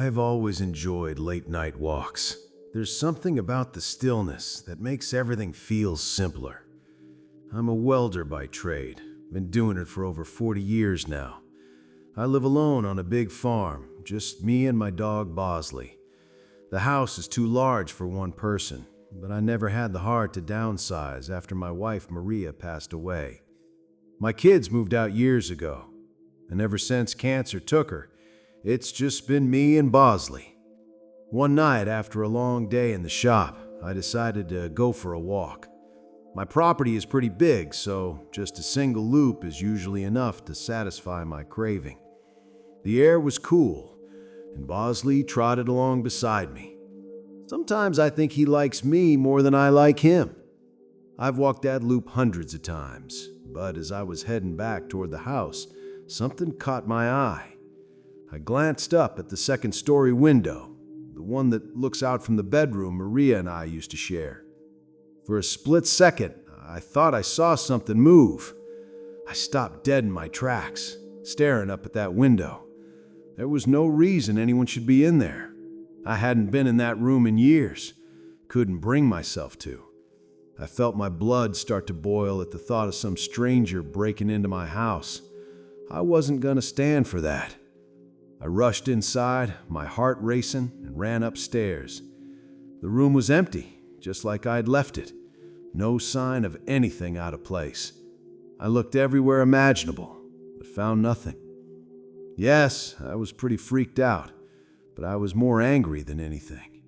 I've always enjoyed late-night walks. There's something about the stillness that makes everything feel simpler. I'm a welder by trade, been doing it for over 40 years now. I live alone on a big farm, just me and my dog Bosley. The house is too large for one person, but I never had the heart to downsize after my wife Maria passed away. My kids moved out years ago, and ever since cancer took her, it's just been me and Bosley. One night after a long day in the shop, I decided to go for a walk. My property is pretty big, so just a single loop is usually enough to satisfy my craving. The air was cool, and Bosley trotted along beside me. Sometimes I think he likes me more than I like him. I've walked that loop hundreds of times, but as I was heading back toward the house, something caught my eye. I glanced up at the second-story window, the one that looks out from the bedroom Maria and I used to share. For a split second, I thought I saw something move. I stopped dead in my tracks, staring up at that window. There was no reason anyone should be in there. I hadn't been in that room in years. Couldn't bring myself to. I felt my blood start to boil at the thought of some stranger breaking into my house. I wasn't gonna stand for that. I rushed inside, my heart racing, and ran upstairs. The room was empty, just like I'd left it. No sign of anything out of place. I looked everywhere imaginable, but found nothing. Yes, I was pretty freaked out, but I was more angry than anything.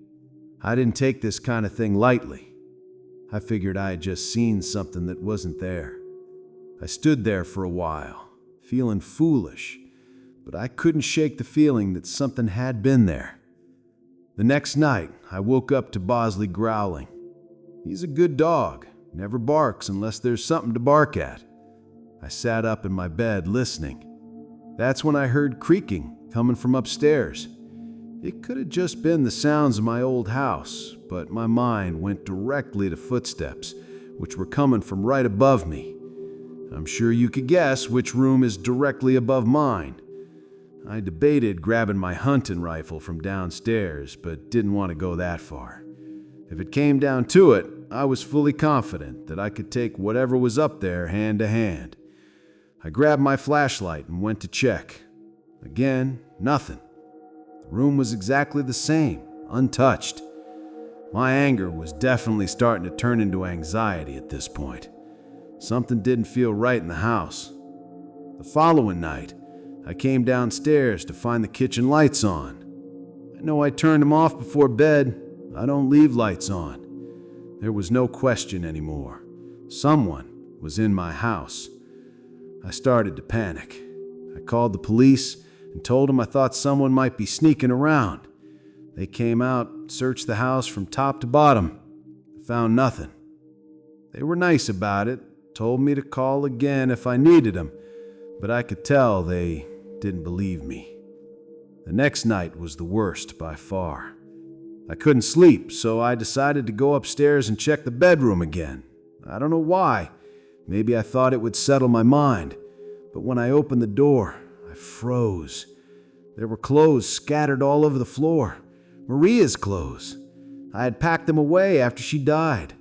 I didn't take this kind of thing lightly. I figured I had just seen something that wasn't there. I stood there for a while, feeling foolish, but I couldn't shake the feeling that something had been there. The next night, I woke up to Bosley growling. He's a good dog, never barks unless there's something to bark at. I sat up in my bed listening. That's when I heard creaking coming from upstairs. It could have just been the sounds of my old house, but my mind went directly to footsteps, which were coming from right above me. I'm sure you could guess which room is directly above mine. I debated grabbing my hunting rifle from downstairs, but didn't want to go that far. If it came down to it, I was fully confident that I could take whatever was up there hand to hand. I grabbed my flashlight and went to check. Again, nothing. The room was exactly the same, untouched. My anger was definitely starting to turn into anxiety at this point. Something didn't feel right in the house. The following night, I came downstairs to find the kitchen lights on. I know I turned them off before bed. I don't leave lights on. There was no question anymore. Someone was in my house. I started to panic. I called the police and told them I thought someone might be sneaking around. They came out, searched the house from top to bottom. Found nothing. They were nice about it, told me to call again if I needed them, but I could tell they didn't believe me. The next night was the worst by far. I couldn't sleep, so I decided to go upstairs and check the bedroom again. I don't know why. Maybe I thought it would settle my mind. But when I opened the door, I froze. There were clothes scattered all over the floor. Maria's clothes. I had packed them away after she died.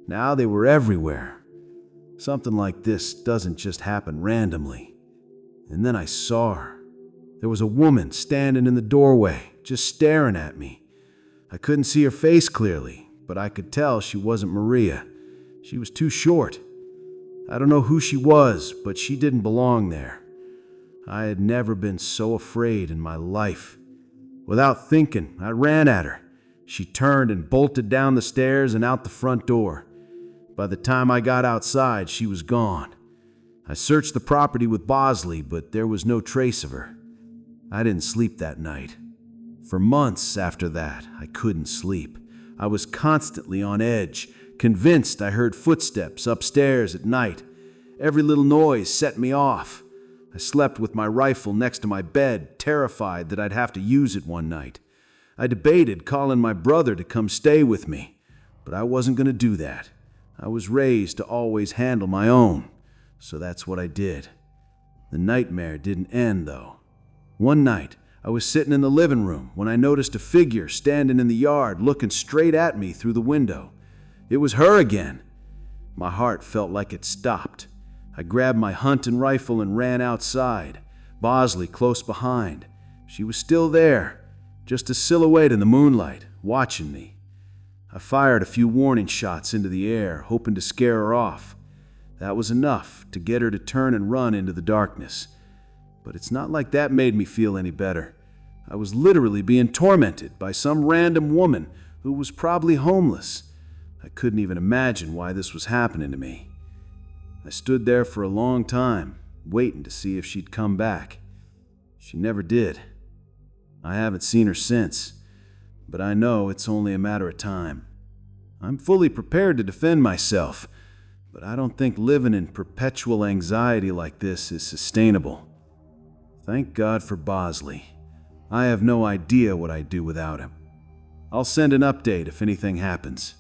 Now they were everywhere. Something like this doesn't just happen randomly. And then I saw her. There was a woman standing in the doorway, just staring at me. I couldn't see her face clearly, but I could tell she wasn't Maria. She was too short. I don't know who she was, but she didn't belong there. I had never been so afraid in my life. Without thinking, I ran at her. She turned and bolted down the stairs and out the front door. By the time I got outside, she was gone. I searched the property with Bosley, but there was no trace of her. I didn't sleep that night. For months after that, I couldn't sleep. I was constantly on edge, convinced I heard footsteps upstairs at night. Every little noise set me off. I slept with my rifle next to my bed, terrified that I'd have to use it one night. I debated calling my brother to come stay with me, but I wasn't going to do that. I was raised to always handle my own, so that's what I did. The nightmare didn't end, though. One night, I was sitting in the living room when I noticed a figure standing in the yard looking straight at me through the window. It was her again. My heart felt like it stopped. I grabbed my hunting rifle and ran outside, Bosley close behind. She was still there, just a silhouette in the moonlight, watching me. I fired a few warning shots into the air, hoping to scare her off. That was enough to get her to turn and run into the darkness. But it's not like that made me feel any better. I was literally being tormented by some random woman who was probably homeless. I couldn't even imagine why this was happening to me. I stood there for a long time, waiting to see if she'd come back. She never did. I haven't seen her since, but I know it's only a matter of time. I'm fully prepared to defend myself, but I don't think living in perpetual anxiety like this is sustainable. Thank God for Bosley. I have no idea what I'd do without him. I'll send an update if anything happens.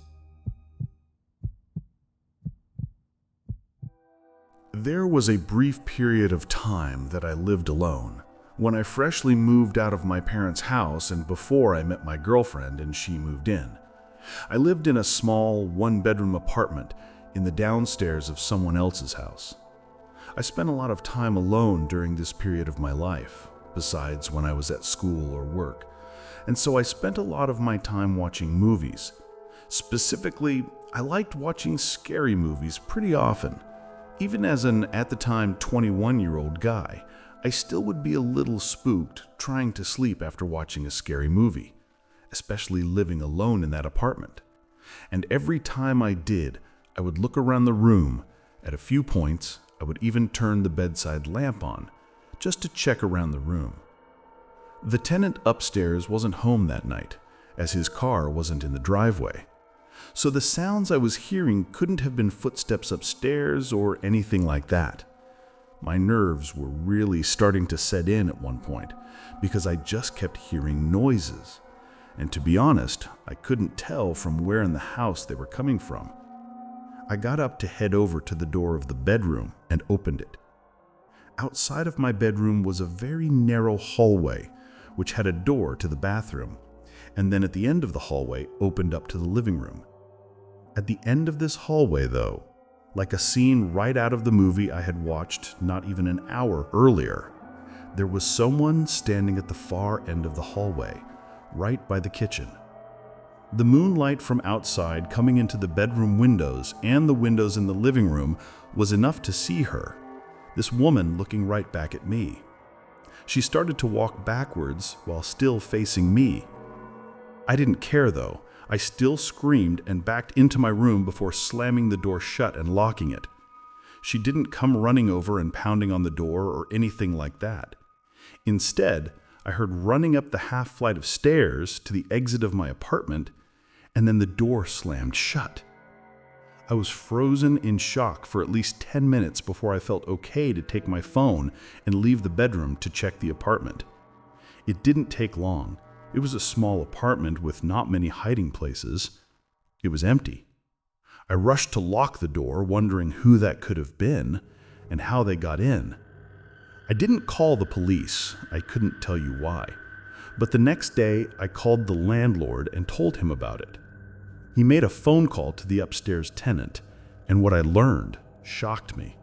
There was a brief period of time that I lived alone, when I freshly moved out of my parents' house and before I met my girlfriend and she moved in. I lived in a small, one-bedroom apartment in the downstairs of someone else's house. I spent a lot of time alone during this period of my life, besides when I was at school or work, and so I spent a lot of my time watching movies. Specifically, I liked watching scary movies pretty often. Even as an, at the time, 21-year-old guy, I still would be a little spooked trying to sleep after watching a scary movie, especially living alone in that apartment. And every time I did, I would look around the room. At a few points, I would even turn the bedside lamp on, just to check around the room. The tenant upstairs wasn't home that night, as his car wasn't in the driveway. So the sounds I was hearing couldn't have been footsteps upstairs or anything like that. My nerves were really starting to set in at one point, because I just kept hearing noises. And to be honest, I couldn't tell from where in the house they were coming from. I got up to head over to the door of the bedroom and opened it. Outside of my bedroom was a very narrow hallway, which had a door to the bathroom, and then at the end of the hallway opened up to the living room. At the end of this hallway, though, like a scene right out of the movie I had watched not even an hour earlier, there was someone standing at the far end of the hallway, right by the kitchen. The moonlight from outside coming into the bedroom windows and the windows in the living room was enough to see her, this woman looking right back at me. She started to walk backwards while still facing me. I didn't care though. I still screamed and backed into my room before slamming the door shut and locking it. She didn't come running over and pounding on the door or anything like that. Instead, I heard running up the half flight of stairs to the exit of my apartment, and then the door slammed shut. I was frozen in shock for at least 10 minutes before I felt okay to take my phone and leave the bedroom to check the apartment. It didn't take long. It was a small apartment with not many hiding places. It was empty. I rushed to lock the door, wondering who that could have been and how they got in. I didn't call the police. I couldn't tell you why. But the next day, I called the landlord and told him about it. He made a phone call to the upstairs tenant, and what I learned shocked me.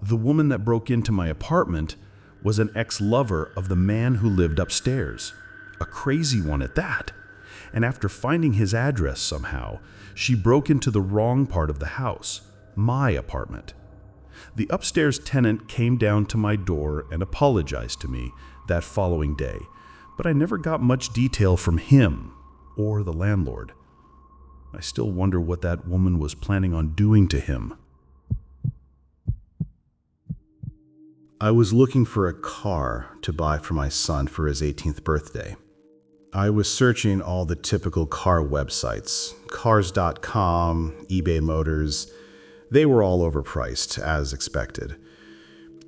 The woman that broke into my apartment was an ex-lover of the man who lived upstairs. A crazy one at that. And after finding his address somehow, she broke into the wrong part of the house, my apartment. The upstairs tenant came down to my door and apologized to me that following day, but I never got much detail from him or the landlord. I still wonder what that woman was planning on doing to him. I was looking for a car to buy for my son for his 18th birthday. I was searching all the typical car websites, cars.com, eBay Motors. They were all overpriced, as expected.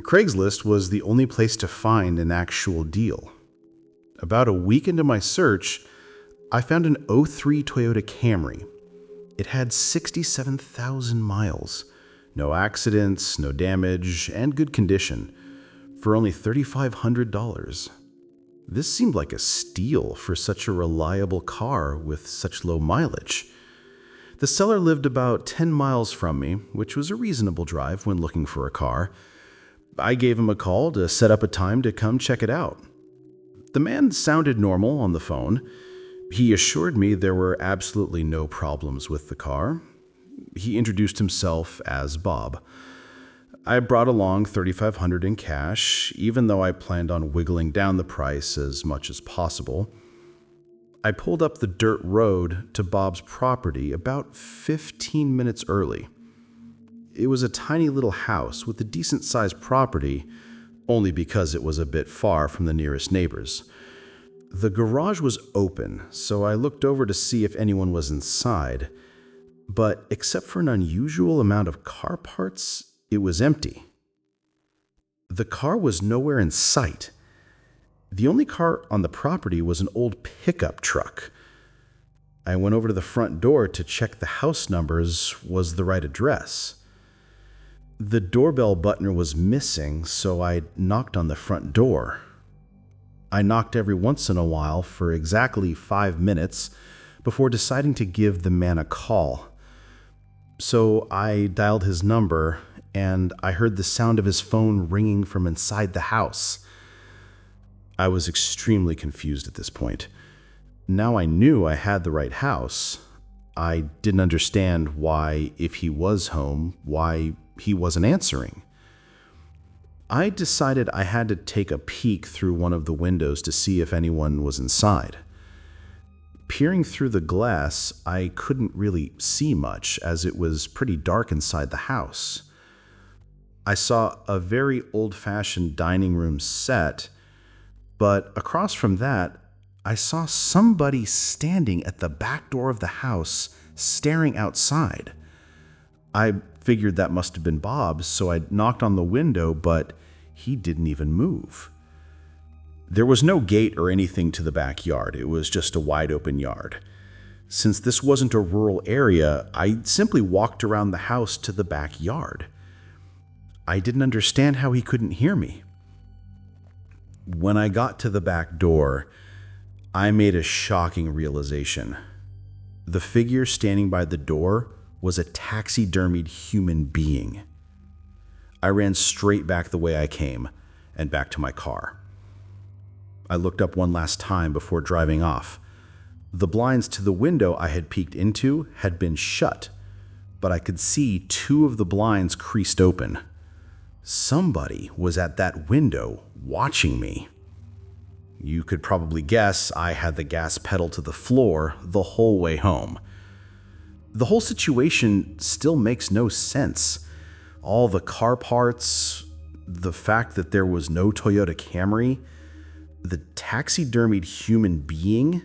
Craigslist was the only place to find an actual deal. About a week into my search, I found an '03 Toyota Camry. It had 67,000 miles, no accidents, no damage, and good condition, for only $3,500. This seemed like a steal for such a reliable car with such low mileage. The seller lived about 10 miles from me, which was a reasonable drive when looking for a car. I gave him a call to set up a time to come check it out. The man sounded normal on the phone. He assured me there were absolutely no problems with the car. He introduced himself as Bob. I brought along $3,500 in cash, even though I planned on wiggling down the price as much as possible. I pulled up the dirt road to Bob's property about 15 minutes early. It was a tiny little house with a decent-sized property, only because it was a bit far from the nearest neighbors. The garage was open, so I looked over to see if anyone was inside, but except for an unusual amount of car parts, it was empty. The car was nowhere in sight. The only car on the property was an old pickup truck. I went over to the front door to check the house numbers was the right address. The doorbell button was missing, so I knocked on the front door. I knocked every once in a while for exactly 5 minutes before deciding to give the man a call. So I dialed his number, and I heard the sound of his phone ringing from inside the house. I was extremely confused at this point. Now I knew I had the right house. I didn't understand why, if he was home, why he wasn't answering. I decided I had to take a peek through one of the windows to see if anyone was inside. Peering through the glass, I couldn't really see much as it was pretty dark inside the house. I saw a very old-fashioned dining room set, but across from that, I saw somebody standing at the back door of the house, staring outside. I figured that must have been Bob, so I knocked on the window, but he didn't even move. There was no gate or anything to the backyard. It was just a wide open yard. Since this wasn't a rural area, I simply walked around the house to the backyard. I didn't understand how he couldn't hear me. When I got to the back door, I made a shocking realization. The figure standing by the door was a taxidermied human being. I ran straight back the way I came and back to my car. I looked up one last time before driving off. The blinds to the window I had peeked into had been shut, but I could see 2 of the blinds creased open. Somebody was at that window watching me. You could probably guess I had the gas pedal to the floor the whole way home. The whole situation still makes no sense. All the car parts, the fact that there was no Toyota Camry, the taxidermied human being.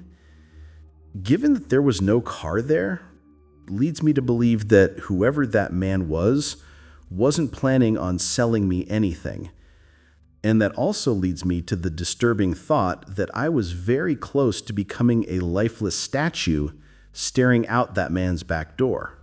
Given that there was no car there, leads me to believe that whoever that man wasn't planning on selling me anything. And that also leads me to the disturbing thought that I was very close to becoming a lifeless statue staring out that man's back door.